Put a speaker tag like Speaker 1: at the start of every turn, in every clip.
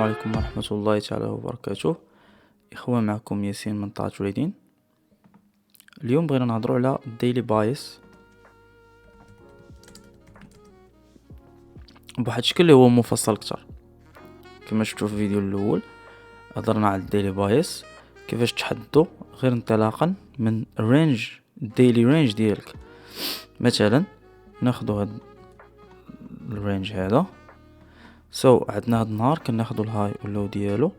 Speaker 1: عليكم ورحمة الله تعالى وبركاته. إخوان، معكم ياسين من طاعة تريدين. اليوم بغينا نهضروا على الديلي بايس بواحد الشكل اللي هو مفصل اكثر. كما شفتوا في الفيديو الاول هضرنا على الديلي بايس كيفاش تحددو غير انطلاقا من الرينج، الديلي رينج ديالك. مثلا ناخدو هاد الرينج هذا، عندنا هاد النهار كناخدو الهاي واللو ديالو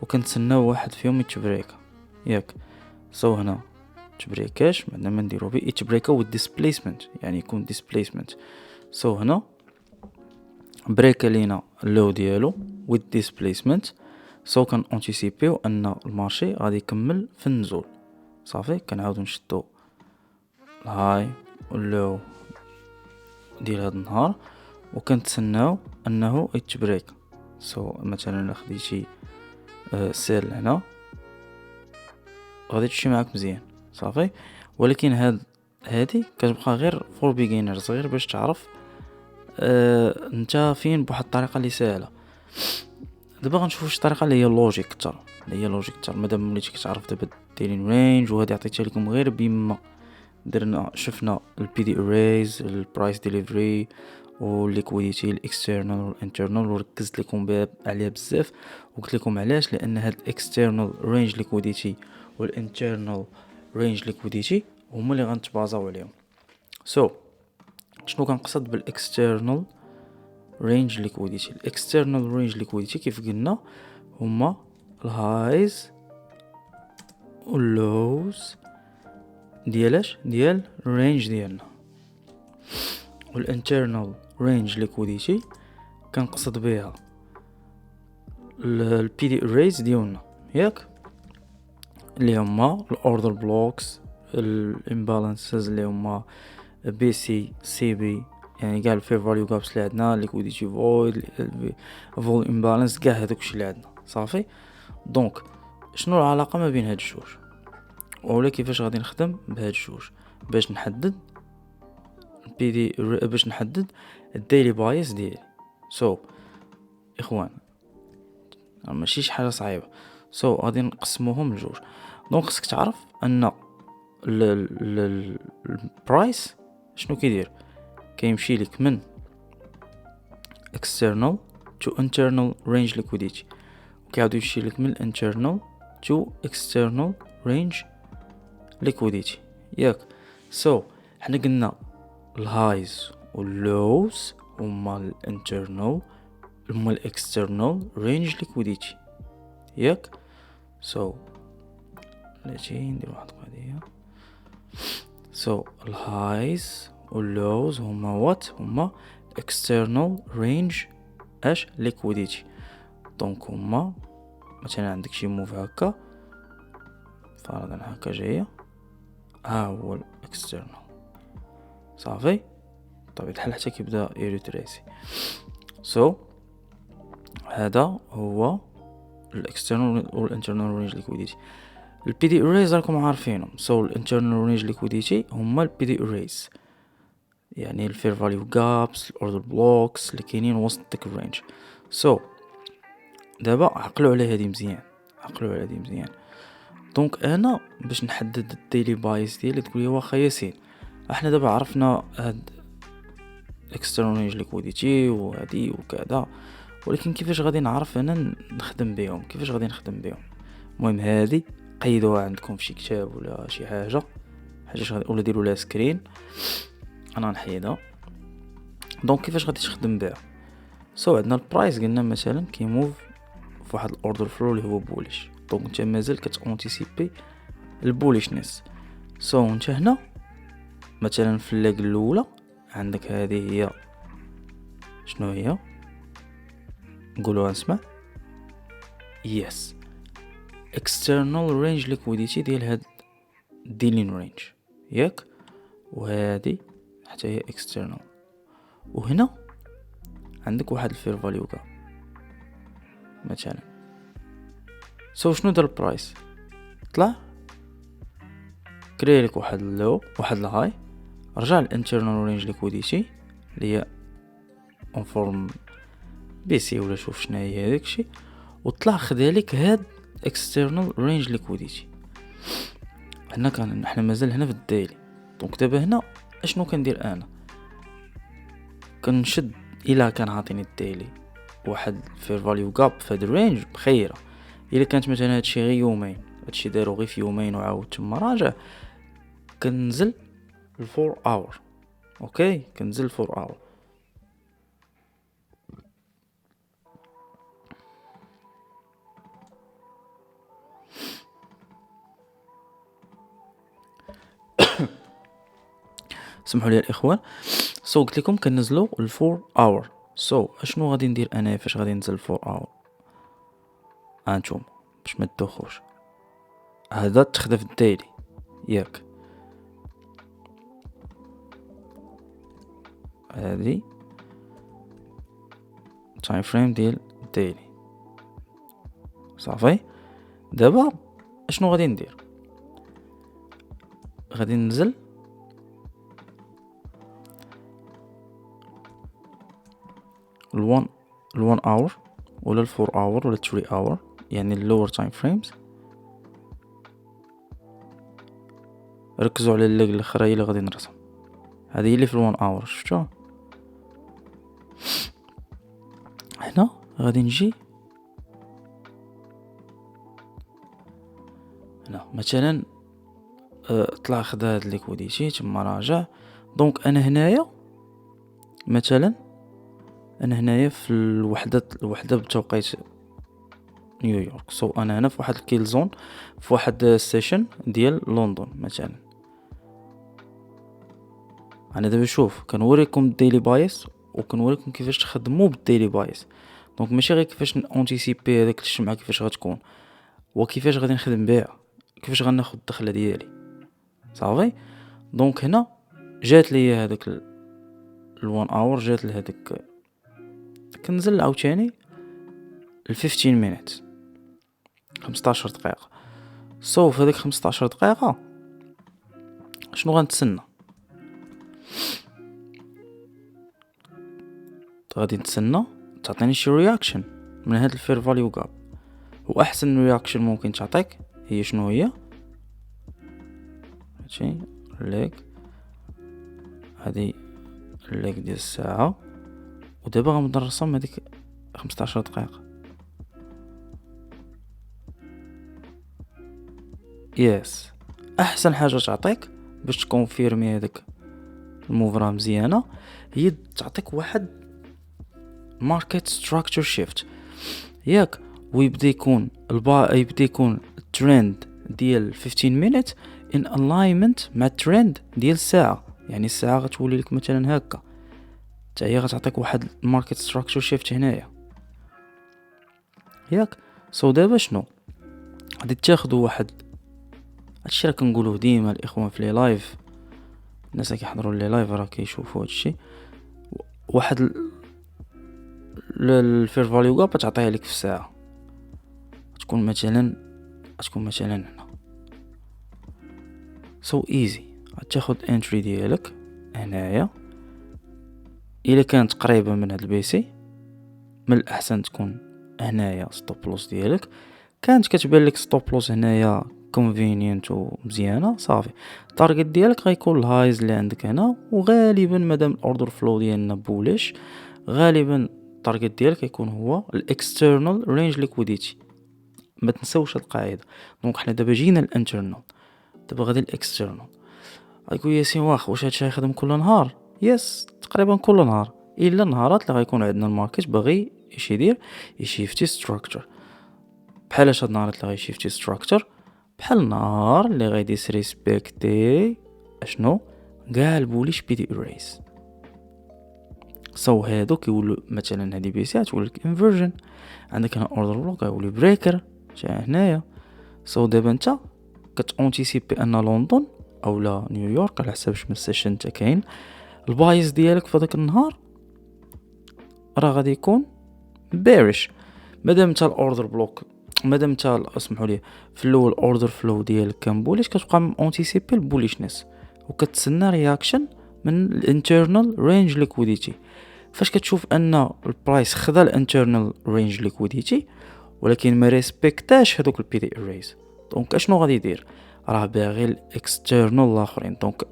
Speaker 1: وكنتسناو واحد فيهم يتبريكا، ياك؟ هنا تبريكاش، بعدنا ما نديرو به يتبريكا والديسبليسمنت، يعني يكون ديسبليسمنت. هنا بريكا لينا اللو ديالو والديسبليسمنت. كان انتيسيبيو ان المارشي غادي يكمل في النزول. صافي، كنعاودو نشدو الهاي واللو ديال هاد النهار وكنتسناو انه يتبريك. مثلا الا خديتي سيل هنا غادي تمشي معاك مزيان، صافي. ولكن هادي كتبقى غير فور بيجينرز، غير باش تعرف انت فين بواحد الطريقه اللي سهله. دابا غنشوفوا شي طريقه اللي هي لوجيك اكثر، مادام وليتي كتعرف دابا الديلين رينج، وهادي عطيتها لكم غير بما درنا شفنا البي دي اريز، البرايس ديليفري والليكويديتي، الاكسترنال والانترنال، وركزت لكم عليها بزاف وقلت لكم علاش. لان هاد الاكسترنال رينج ليكويديتي والانترنال رينج ليكويديتي هما اللي غنتبازاو عليهم. شنو كنقصد بالاكسترنال رينج ليكويديتي؟ الاكسترنال رينج ليكويديتي كيف قلنا هما الهايز واللوز ديال الرينج ديالنا. والانترنال رينج ليكويديتي كنقصد بها البي دي اريز ديالنا، ياك؟ اللي هما الاوردر بلوكس، الامبالانسز اللي هما بي سي سي بي، يعني كاع الفير فاليو جابس اللي عندنا، ليكويديتي فويد، فول امبالانس، كاع هذوك اللي عندنا. صافي، دونك شنو العلاقه ما بين هاد الجوج، اولا كيفاش غادي نخدم بهاد الجوج باش نحدد باش نحدد الديلي بايس ديالي؟ اخوان، ماشي شي حاجه صعيبه. غادي نقسموهم لجوج. دونك خصك تعرف ان البرايس شنو كيدير، كيمشي لك من external to internal range liquidity، وكيعاود يمشي لك من internal to external range liquidity، ياك؟ حنا قلنا الهايز واللوز هما الانترنال، هما الاكسترنال رينج ليكويديتي، ياك؟ نجي ندير واحد القضيه. الهايز واللوز هما هما external range liquidity. دونك هما مثلا عندك شي موف هكا، فرضا هكا جايه، ها هو الاكسترنال. صافي، بطبيعة الحال حتى كيبدا يريتريسي. هذا هو الاكسترنال والانترنال رينج ليكويديتي. البي دي اريز راكم عارفينهم. الانترنال رينج ليكويديتي هما البي دي اريز، يعني الفير فاليو جابس، الاوردر بلوكس اللي كاينين وسط ديك الرينج. دابا عقلوا على هذه مزيان، دونك انا باش نحدد الديلي بايس ديالي تقول لي واخا ياسين، احنا دابا عرفنا هاد اكسترنال رينج ليكويديتي وهادي وكذا، ولكن كيفاش غادي نعرف انا نخدم بهم؟ المهم هادي قيدوها عندكم في شي كتاب ولا شي حاجه ولا ديروا لها سكرين. انا نحيدها. دونك كيفاش غادي تخدم بها؟ عندنا البرايس قلنا مثلا كيموف في واحد الاوردر فلو اللي هو بوليش، دونك انت مازال كتانتيسيبي البوليشنس. انت هنا مثلا في اللاج الاولى عندك هذه هي شنو هي؟ نقولوها نسمع. يس، external range liquidity ديال هاد dealing range، ياك؟ وهذه حتى هي external. وهنا عندك واحد الفير فاليو كاب مثلا. شنو دار البرايس؟ طلع كري لك واحد اللو، واحد الهاي، رجع الانترنال رينج ليكويديتي اللي هي اون فورم بي سي ولا شوف شنو هي هذاك الشيء، وطلع خدالك هاد external range liquidity. احنا مازال هنا في الديلي. دونك دابا هنا اشنو كندير انا؟ كنشد الا كان عاطيني الديلي واحد فير فاليو جاب في هاد الرينج بخيره. الا كانت مثلا هادشي غير يومين، هادشي دارو غير في يومين وعاود تما راجع، كنزل الفور اور. اوكي، كنزل الفور اور. سمحوا لي الاخوان. قلت لكم كنزلوا الفور اور. اشنو غادي ندير انا فاش غادي ننزل الفور اور؟ انتم باش ما تدوخوش، هذا تخدم في الديلي ياك، هذه تايم فريم ديال الديلي صافي. دابا اشنو غادي ندير؟ غادي ننزل الوان اور ولا الفور اور ولا الثري اور، يعني اللور تايم فريمز. ركزوا على الليغ الاخرى اللي غادي نرسم، هذه اللي في الوان اور. شفتوا هنا غادي نجي هنا مثلا طلع خدا هاد ليكويديتي تما راجع. دونك انا هنايا مثلا في الوحده بتوقيت نيويورك. انا هنا في واحد الكيل زون، في واحد السيشن ديال لندن مثلا. انا دابا شوف كنوريكم الديلي بايس وكنوريكم كيفاش تخدموا بالديلي بايس. دونك ماشي غير كيفاش نانتيسيبي هذاك الشمعه كيفاش غتكون، وكيفاش غادي نخدم بها، كيفاش غناخد الدخله ديالي صافي. دونك هنا جات لي هذاك الوان اور، جات لهذاك كنزل عاوتاني 15 مينيت 15 دقيقه. في هذيك 15 دقيقه شنو غنتسنى؟ غادي نتسنى تعطيني شي رياكشن من هاد الفير فاليو جاب. واحسن رياكشن ممكن تعطيك هي شنو هي؟ ماشي ليك هذه الليك ديال الساعه. ودابا غنبدا نرسم هذيك 15 دقيقه. يس، احسن حاجه تعطيك باش تكونفيرمي هذاك الموفرا مزيانه هي تعطيك واحد ماركت ستراكشر شيفت ياك، ويبدا يكون يبدا يكون الترند ديال 15 مينيت ان الاينمنت مع الترند ديال الساعه. يعني الساعه غتولي لك مثلا هكا، حتى هي غتعطيك واحد ماركت ستراكشر شيفت هنايا ياك. دابا شنو غادي تاخذوا واحد هادشي راه كنقولوه ديما الاخوان في لي لايف، الناس اللي كيحضروا لي لايف راه كيشوفوا هادشي. واحد الفير فاليو جاب تعطيها لك في الساعه، تكون مثلا هنا ايزي. غتاخد انتري ديالك هنايا، الا كانت قريبه من هاد البيسي من الاحسن تكون هنايا ستوب لوس ديالك. كانت كتبان لك ستوب لوس هنايا كونفينينت ومزيانه صافي. التارجت ديالك غيكون الهايز اللي عندك هنا، وغالبا مادام الاوردر فلو ديالنا بوليش غالبا التارجت ديالك يكون هو الاكسترنال رينج ليكويديتي. ما تنساوش القاعده. دونك حنا دابا جينا الانترنال، دابا غادي الاكسترنال. غيقول ياسين واش هادشي يخدم كل نهار؟ يس، تقريبا كل نهار، الا النهارات اللي غيكون عندنا الماركت باغي يشيفتي ستراكشر. بحال هاد النهارات اللي غيشيفتي ستراكشر، بحال النهار اللي غادي ريسبكتي اشنو كاع البوليش بي دي ريس. هادو كيولوا مثلا هادي بي سي تولي لك انفيرجن. عندك هنا اوردر بلوك غيولي بريكر جا هنايا. دابا انت كتانتيسيبي ان لندن او لا نيويورك على حسب شنو السيشن انت كاين، البايز ديالك في هذاك النهار راه غادي يكون بيرش. مادام انت الاوردر بلوك، مادام انت اسمحوا لي في الاول اوردر فلو ديالك كان بوليش، كتبقى انتيسيبي البوليشنس وكتسنى رياكشن من الانترنال رينج ليكويديتي. فاش كتشوف ان البرايس خدا الانترنال رينج ليكويديتي ولكن ما ريسبكتاش هذوك البي دي اريز. دونك اشنو غادي يدير؟ راه باغي الاكسترنال الاخرين. دونك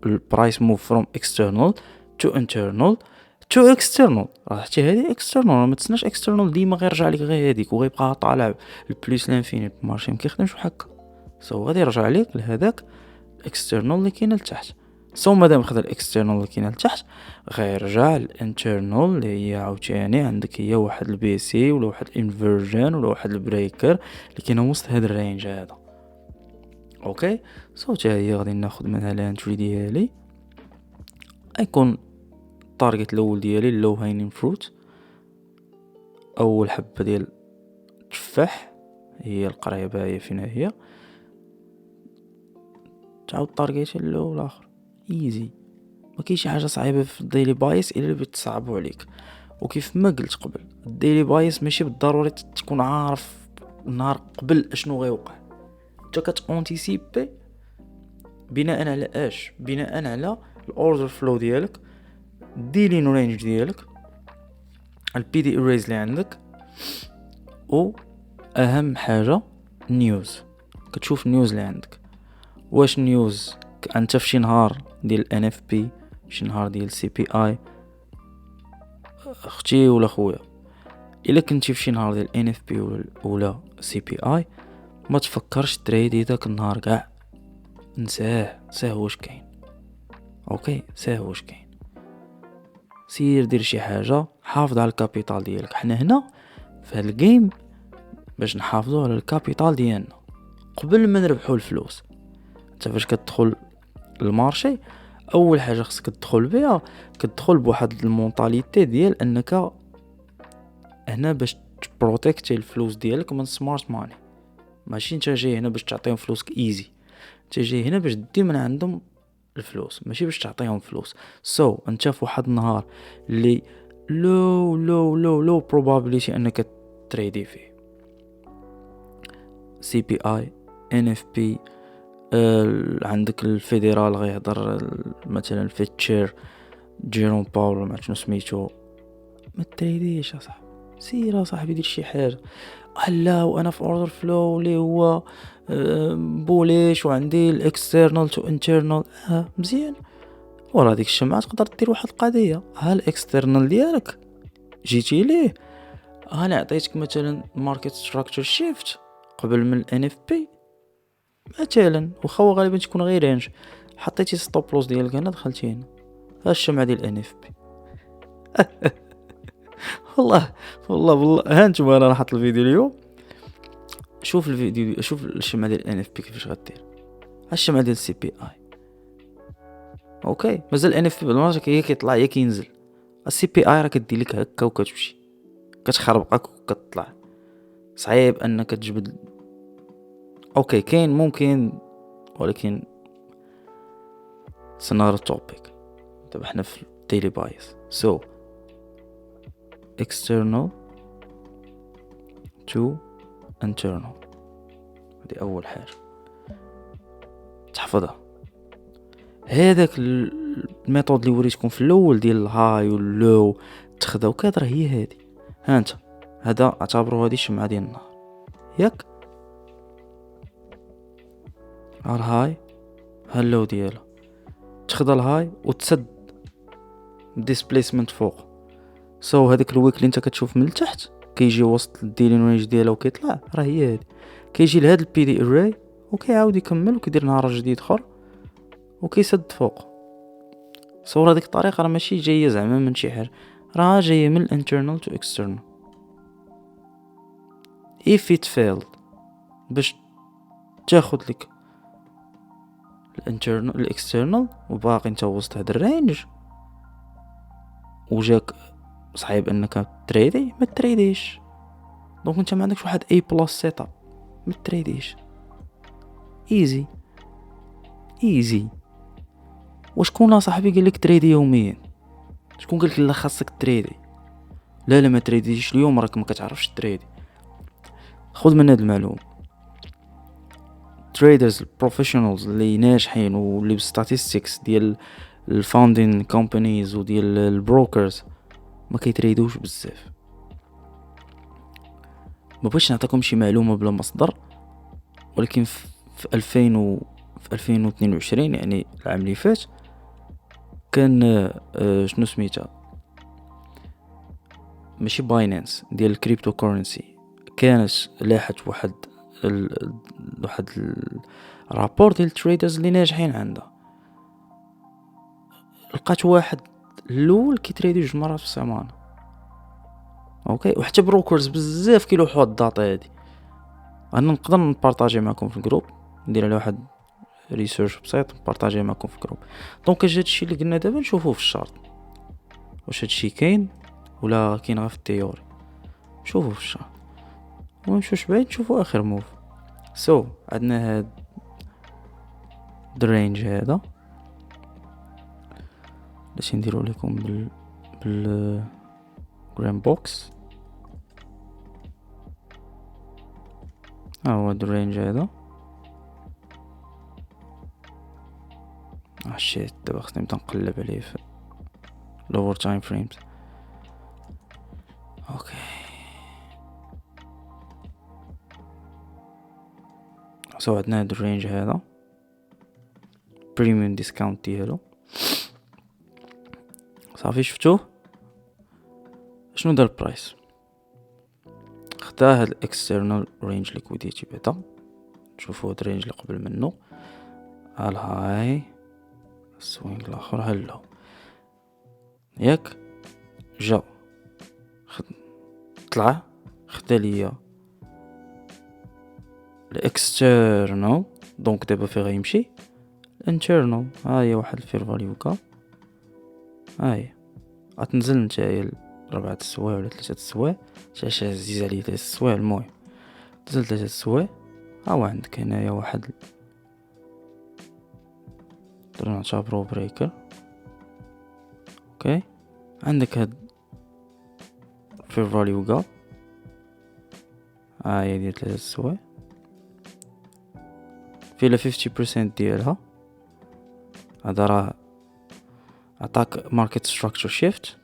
Speaker 1: البرايس موف فروم اكسترنال تو انترنال تو اكسترنال. راه حتى هذه اكسترنال، ما تسناش اكسترنال ديما غير يرجع لك غير هذيك وغيبقى طالع البلوس لانفيني. المارشي ما كيخدمش هكا، سو غادي يرجع لك لهذاك الاكسترنال اللي كاين لتحت. سو مادام خدا الاكسترنال اللي كاين لتحت غيرجع الانترنال اللي هي عاوتاني عندك، هي واحد البي سي ولا واحد الانفرجن ولا واحد البريكر اللي كاين وسط هذا الرينج هذا. اوكي، سو حتى هي غادي ناخذ منها لانتري ديالي. غيكون التارجت الاول ديالي اللو هاينين فروت، اول حبه ديال التفاح هي القريبه، هي فين هي. تعاود طارجيت اللو الاخر ايزي. ما كاينش حاجه صعيبه في الديلي بايس الا اللي بتصعبوا عليك. وكيف ما قلت قبل، الديلي بايس ماشي بالضروري تكون عارف النهار قبل اشنو غيوقع. انت كتونتيسيبي بناء على اش؟ بناء على الاوردر فلو ديالك، الديلين رينج ديالك، البي دي اريز اللي عندك، و اهم حاجه نيوز. كتشوف النيوز اللي عندك، واش نيوز انت في شي نهار ديال ان اف بي، شي نهار ديال سي بي اي اختي ولا خويا. الا كنتي في شي نهار ديال ان اف بي ولا سي بي اي، ما تفكرش تريدي داك النهار كاع، نساه واش كاين. اوكي، ساه واش كاين. سير دير شي حاجه، حافظ على الكابيتال ديالك. حنا هنا في هاد الجيم باش نحافظوا على الكابيتال ديالنا قبل ما نربحوا الفلوس. انت فاش كتدخل المارشي، اول حاجه خصك تدخل بها، كتدخل بواحد المونطاليتي ديال انك هنا باش تبروتيكتي الفلوس ديالك من سمارت ماني. ماشي انت جاي هنا باش تعطيهم فلوسك ايزي، انت جاي هنا باش تدي من عندهم الفلوس، ماشي باش تعطيهم فلوس. انت في واحد النهار اللي لو probability انك تريدي فيه، سي بي اي، ان اف بي، عندك الفيدرال غيهضر مثلا في التشير جيروم باول ما شنو سميتو، ما تريديش يا صاحبي. سير يا صاحبي دير شي حاجه. لا وانا في اوردر فلو اللي هو بوليش وعندي الاكسترنال تو انترنال مزيان. ورا ديك الشمعه تقدر دير واحد القضيه، ها الاكسترنال ديالك جيتي ليه، انا عطيتك مثلا ماركت ستراكشر شيفت قبل من الان اف بي مثلا، واخا غالبا تكون غير رينج، حطيتي ستوب لوس ديالك هنا، دخلتي هنا، ها الشمعه ديال الان اف بي. والله ها انتم، انا نحط الفيديو اليوم، شوف الفيديو، شوف الشمعه ديال ان اف بي كيفاش غدير، ها الشمعه ديال سي بي اي. اوكي، مازال ان اف بي بالمره هي كيطلع هي كينزل، السي بي اي راه كدير لك هكا وكتمشي كتخربقك وكتطلع. صعيب انك تجبد. اوكي كاين ممكن، ولكن سنار توبيك. دابا حنا في ديلي بايس. external to internal، هذه اول حاجه تحفظها. هذاك الميثود اللي وريتكم في الاول ديال الهاي واللو تخدا وكذا، هي هذه. ها انت هذا اعتبروا هذه الشمعه ديال النهار، ياك ها الهاي ها اللو ديالها، تخدا الهاي وتسد ديسبليسمنت فوق. هذاك الويك اللي انت كتشوف من التحت كيجي وسط الديلين رينج ديالها وكيطلع، راه هي هذه. كيجي لهاد البي دي اري وكيعاود يكمل وكيدير نهار جديد اخر وكيسد فوق. صورة ديك الطريقه راه ماشي جايه زعما من شي حاجه، راه جايه من الانترنال تو اكسترنال. if it failed باش تاخد لك الانترنال الاكسترنال وباقي انت وسط هذا الرينج وجاك صعيب انك تريدي، ما تريديش. دونك انت ما عندكش واحد اي بلس سيت اب، ما تريديش. ايزي. وشكون صاحبي قال لك تريدي يوميا؟ شكون قال لك لا خاصك تريدي؟ لا ما تريديش اليوم، راك ما كتعرفش تريدي. خذ من هذه المعلومه. تريدرز البروفيشنالز اللي ناجحين واللي بالستاتستكس ديال الفاوندين كومبانيز وديال البروكرز ما كيتريدوش بزاف. ما بغيتش نعطيكم شي معلومه بلا مصدر، ولكن في 2022 يعني العام اللي فات كان شنو سميتها، ماشي باينانس ديال الكريبتو كورنسي، كانت لاحت واحد واحد الرابور ديال التريدرز اللي ناجحين عندها. لقات واحد الاول كيتريدي 2 مرات في السيمانه. اوكي، وحتى بروكرز بزاف كيلوحوا الداتا هادي. انا نقدر نبارطاجي معكم في الجروب، ندير على واحد ريسيرش بسيط نبارطاجي معكم في الجروب. دونك اجي هادشي اللي قلنا دابا نشوفوه في الشارت، واش هادشي كاين ولا كاين غير في التيوري. شوفوا في الشارت ونمشيوش بعيد، نشوفوا اخر موف. عندنا هاد الرينج هذا، باش نديرو لكم بال جرام بوكس. هو الرينج هذا. شيت، دابا خصني نبدا نقلب عليه في lower time frames. اوكي، عندنا هاد الرينج هذا بريميوم ديسكاونت ديالو. صافي شفتوه شنو دار البرايس؟ خدا هاد الاكسترنال رينج ليكويديتي بعدا. شوفوا هاد الرينج اللي قبل منه، الهاي السوينغ الاخر هلو ياك جا طلع خدا ليا الاكسترنال. دونك دابا فين غيمشي الانترنال. ها هي واحد الفير فاليو كاب، ها هي غتنزل نتايا 4 السوايع ولا 3 السوايع. شاشه عزيز عليا 3 السوايع. المهم نزل 3 السوايع. ها عندك هنايا واحد درنا نعطيها برو بريكر. اوكي، عندك هاد فير فاليو كاب، ها هي ديال 3 السوايع فيها 50% ديالها. هذا راه عطاك ماركت ستراكشر شيفت،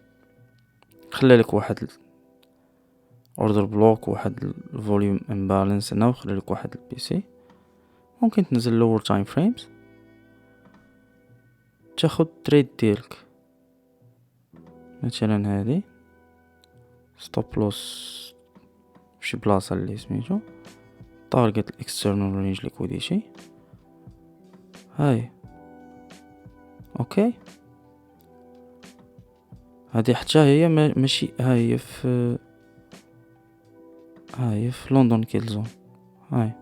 Speaker 1: خلالك واحد اوردر بلوك، واحد الفوليوم امبالانس هنا، وخلالك واحد البي سي. ممكن تنزل لور تايم فريمز تاخد تريد ديالك. مثلا هذه ستوب لوس فشي بلاصه اللي سميتو تارجت الاكسترنال رينج ليكويديتي. هاي اوكي، هذه حتى هي ماشي، هاي في لندن كيل زون. هاي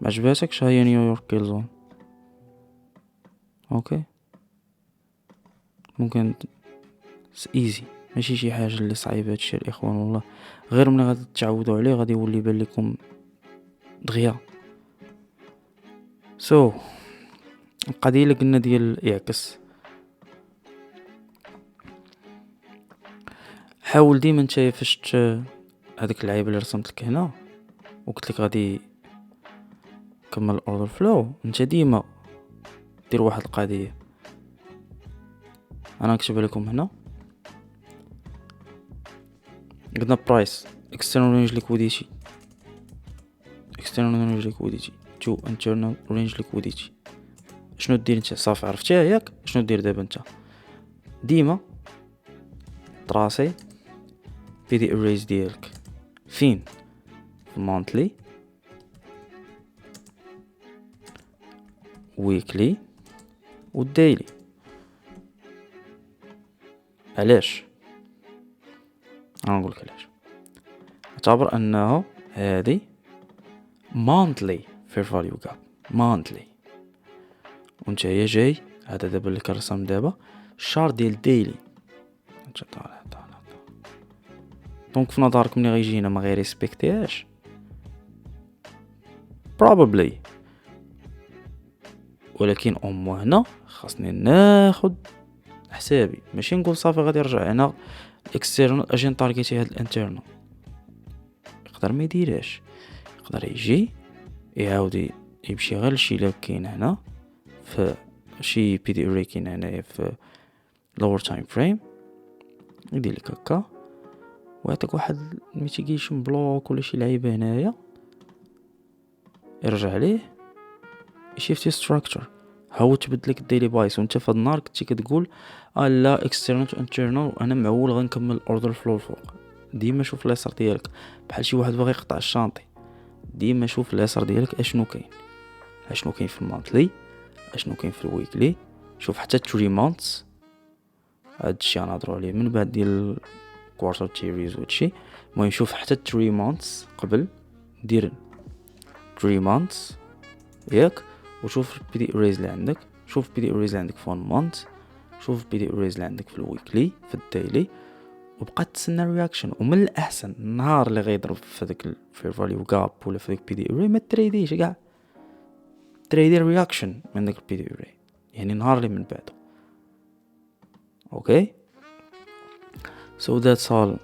Speaker 1: معجباتكش؟ هاي نيويورك كيل زون. اوكي، ممكن ايزي، ماشي شي حاجه اللي صعيبه هادشي الاخوان. والله غير ملي غادي تعودوا عليه غادي يولي يبان لكم دغيا. القضيه اللي قلنا ديال يعكس، حاول ديما نتايا فاش هذيك اللعيبه اللي رسمت لك هنا وقلت لك غادي كمل الاوردر فلو، انت ديما دير واحد القضيه. انا نكتب لكم هنا قلنا برايس external range liquidity to internal range liquidity. شنو دير انت؟ صافي عرفتيها ياك؟ شنو دير دابا انت؟ ديما تراسي في دي اريز ديالك فين؟ في مونثلي، ويكلي، والديلي. علاش؟ انا نقولك علاش. اعتبر انه هذه monthly fair value gap monthly، وانت هي جاي هذا دابا اللي كنرسم دابا الشهر ديال ديلي. دونك في نظرك ملي غيجي هنا ما غير ريسبكتيهاش probably، ولكن امو هنا خاصني ناخد حسابي، ماشي نقول صافي غادي يرجع هنا الاكسترنال اجي نتارجيتي هاد الانترنال. يقدر ما يديرهاش، يقدر يجي يعاود يمشي غير لشي لا كاين هنا في شي بي دي اري كاين هنايا في lower time frame، يدير لك هكا ويعطيك واحد ميتيجيشن بلوك ولا شي لعيبه هنايا، يرجع ليه يشيفتي ستراكشر. هاو تبدل لك الديلي بايس وانت في هاد النهار كنتي كتقول لا اكسترنال تو انترنال وانا معول غنكمل الاوردر فلو الفوق. ديما شوف اليسار ديالك بحال شي واحد باغي يقطع الشانطي، ديما شوف اليسار ديالك اشنو كاين، اشنو كاين في المانثلي، اشنو كاين في الويكلي. شوف حتى 3 مانثs، هادشي غنهضروا عليه من بعد ديال كوارتر تيريز وهادشي. المهم شوف حتى 3 مانثs قبل، دير 3 مانثs ياك، وشوف البي دي اريز اللي عندك، شوف البي دي اريز اللي عندك في 1 مانث، شوف البي دي اريز اللي عندك في الويكلي في الديلي، وبقى تسنى الرياكشن. ومن الاحسن النهار اللي غيضرب في داك الفير فاليو غاب ولا في داك البي دي اري ما تريديش كاع، تريدي الرياكشن من داك البي دي اري، يعني النهار اللي من بعده. اوكي سو ذاتس اول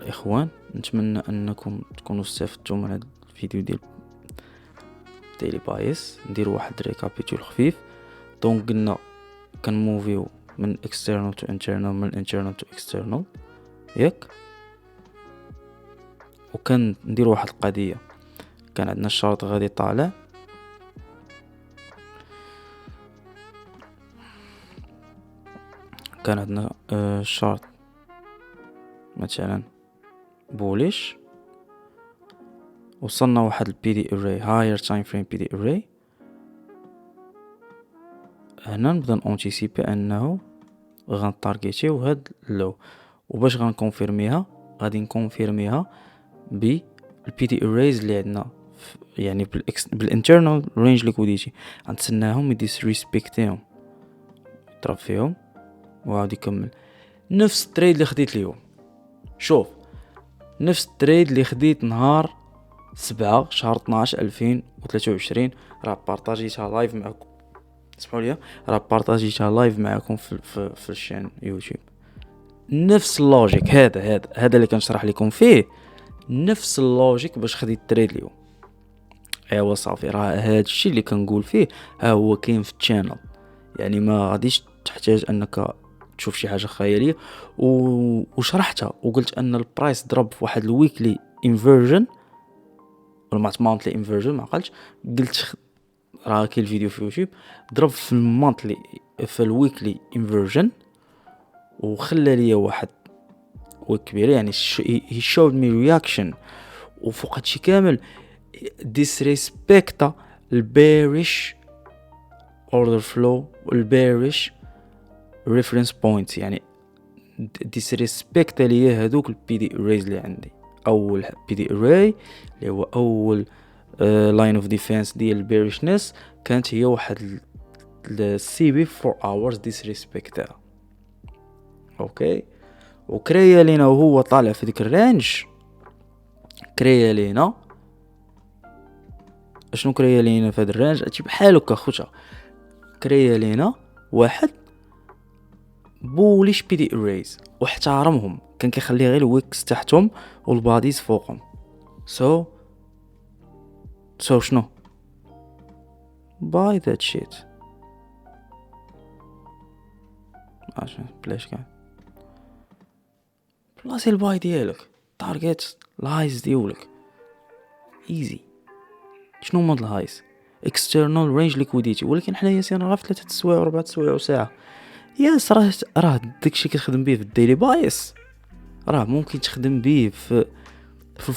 Speaker 1: اخوان، نتمنى انكم تكونوا استفدتوا من هذا الفيديو ديال ديلي بايس. ندير واحد ريكابيتول خفيف. دونك قلنا كنموفيو من external to internal، من internal to external ياك، وكان ندير واحد القضيه. كان عندنا الشرط غادي طالع، كان عندنا الشرط مثلا بوليش، وصلنا واحد البي دي اري هاير تايم فريم بي دي اري. هنا نبدا نونتيسيبي انه غنطارغيتيو هاد اللو، وباش غنكونفيرميها غادي نكونفيرميها بالبي دي اريز اللي عندنا يعني بالانترنال رينج ليكويديتي. غنتسناهم يديسريسبكتيهم، يضرب فيهم وعاود يكمل. نفس التريد اللي خديت اليوم، شوف نفس التريد اللي خديت نهار 7 شهر 12 2023، راه بارطاجيتها لايف معكم. اسمحوا لي، راه بارطاجيتها لايف معكم في الشين يوتيوب. نفس اللوجيك هذا اللي كنشرح لكم فيه، نفس اللوجيك باش خديت التريد اليوم. ايوا صافي، راه هذا الشيء اللي كنقول فيه ها هو كاين في الشانل، يعني ما غاديش تحتاج انك تشوف شي حاجه خياليه. وشرحتها وقلت ان البرايس ضرب في واحد الويكلي انفيرجن ولا مانثلي انفيرجن، ما قلتش، قلت راه كاين الفيديو في يوتيوب، ضرب في المانثلي في الويكلي انفيرجن وخلى لي واحد ويك كبير، يعني he showed me reaction. وفوق هادشي كامل disrespect البيريش order flow والبيريش reference points، يعني disrespect ليا هادوك البي دي اريز اللي عندي. اول بي دي اري اللي هو اول لاين اوف ديفense ديال البيريشنس كانت هي واحد السي بي 4 hours disrespectها. اوكي، وكريا لينا وهو طالع في ديك الرينج، كريا لينا اشنو كريا لينا في هذا الرينج؟ هادشي بحال هكا خوتا، كريا لينا واحد بوليش بي دي اريز واحترمهم، كان كيخلي غير الويكس تحتهم والباديز فوقهم. سو شنو باي ذات شيت عشان بلاش كاع بلاصي الباي ديالك تارجت الهايز ديولك ايزي. شنو هما الهايز؟ اكسترنال رينج ليكويديتي، ولكن حنايا سينا راه في 3 سوايع و4 سوايع وساعه. ياس راه داكشي كتخدم به في الديلي بايس، راه ممكن تخدم به في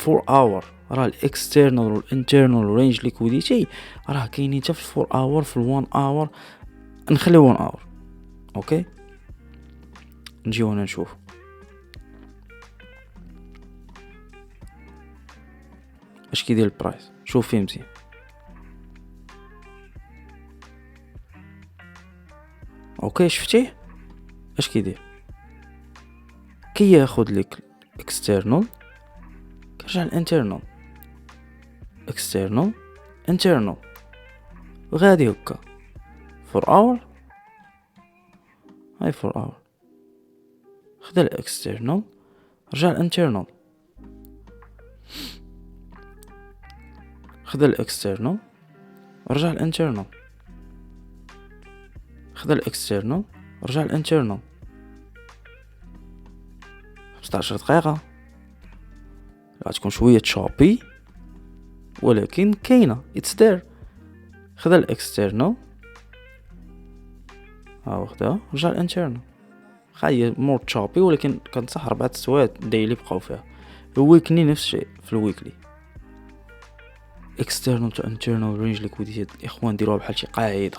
Speaker 1: 4 اور. راه الاكسترنال والانترنال رينج ليكويديتي راه كاينين حتى في 4 اور، في 1 اور. نخليو 1 اور. اوكي نجيو هنا نشوف اش كيدير البرايس. شوف فيه مزيان، اوكي شفتيه اش كيدير؟ كياخد لك اكسترنال كيرجع الانترنال، اكسترنال انترنال، وغادي هكا 4 اور. هاي 4 اور، خدا الاكسترنال رجع الانترنال، خدا الاكسترنال رجع الانترنال، خدا الاكسترنال رجع الانترنال. 15 دقيقة غتكون شويه تشوبي ولكن كاينه اتس دير. خذا الاكسترنال ها خذا رجع الانترنال هي مور تشوبي ولكن كنصح 4 سوايع دايلي بقاو فيها. الويكلي نفس الشيء في الويكلي اكسترنال تو انترنال رينج ليكويديتي الاخوان ديروها بحال شي قاعده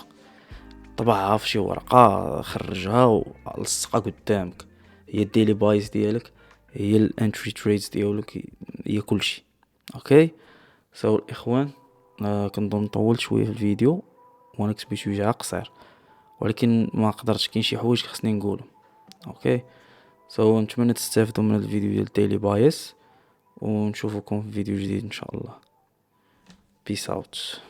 Speaker 1: طبعها في شي ورقه خرجها ولصقها قدامك. هي الديلي بايز ديالك هي الانتري تريدز ديالك هي كلشي اوكي. سو الاخوان كنظن طولت شويه في الفيديو وانا كنت بغيت يوجع قصير ولكن ما قدرتش كاين شي حوايج خصني نقولهم اوكي. سو نتمنى تستافدوا من الفيديو ديال ديلي بايس ونشوفكم في فيديو جديد ان شاء الله. بيس اوت.